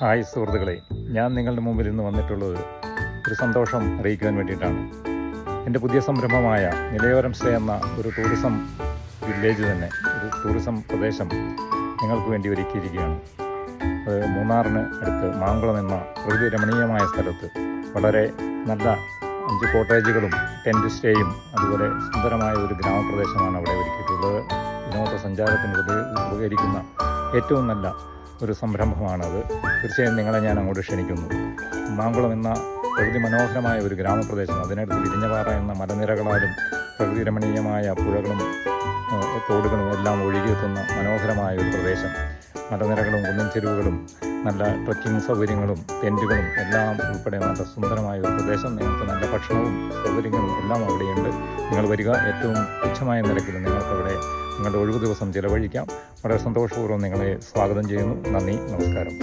Hi സുഹൃത്തുക്കളെ, ഞാൻ നിങ്ങളുടെ മുമ്പിൽ ഇന്ന് വന്നിട്ടുള്ളത് ഒരു സന്തോഷം അറിയിക്കുവാൻ വേണ്ടിയിട്ടാണ്. എൻ്റെ പുതിയ സംരംഭമായ നിലയോരം സ്റ്റേ എന്ന ഒരു ടൂറിസം വില്ലേജ് തന്നെ, ഒരു ടൂറിസം പ്രദേശം നിങ്ങൾക്ക് വേണ്ടി ഒരുക്കിയിരിക്കുകയാണ്. അത് മൂന്നാറിന് അടുത്ത് മാങ്കുളം എന്ന പ്രകൃതി രമണീയമായ സ്ഥലത്ത് വളരെ നല്ല 5 കോട്ടേജുകളും ടെൻറ്റ് സ്റ്റേയും അതുപോലെ സുന്ദരമായ ഒരു ഗ്രാമപ്രദേശമാണ് അവിടെ ഒരുക്കിയിട്ടുള്ളത്. വിനോദസഞ്ചാരത്തിന് ഉപകരിക്കുന്ന ഏറ്റവും നല്ല ഒരു സംരംഭമാണത്. തീർച്ചയായും നിങ്ങളെ ഞാൻ അങ്ങോട്ട് ക്ഷണിക്കുന്നു. മാങ്കുളം എന്ന പ്രകൃതി മനോഹരമായ ഒരു ഗ്രാമപ്രദേശം, അതിനടുത്ത് വിരിഞ്ഞപാറ എന്ന മലനിരകളാലും പ്രകൃതി രമണീയമായ പുഴകളും തോടുകളും എല്ലാം ഒഴുകിയെത്തുന്ന മനോഹരമായ ഒരു പ്രദേശം. മലനിരകളും കുന്നിൻ ചെരുവുകളും നല്ല ട്രക്കിംഗ് സൗകര്യങ്ങളും ടെൻറ്റുകളും എല്ലാം ഉൾപ്പെടെ നല്ല സുന്ദരമായ ഒരു പ്രദേശം. നിങ്ങൾക്ക് നല്ല ഭക്ഷണവും സൗകര്യങ്ങളും എല്ലാം അവിടെയുണ്ട്. നിങ്ങൾ വരിക, ഏറ്റവും തുച്ഛമായ നിരക്കിൽ നിങ്ങൾക്കവിടെ നിങ്ങളുടെ ഒഴിവു ദിവസം ചിലവഴിക്കാം. വളരെ സന്തോഷപൂർവ്വം നിങ്ങളെ സ്വാഗതം ചെയ്യുന്നു. നന്ദി, നമസ്കാരം.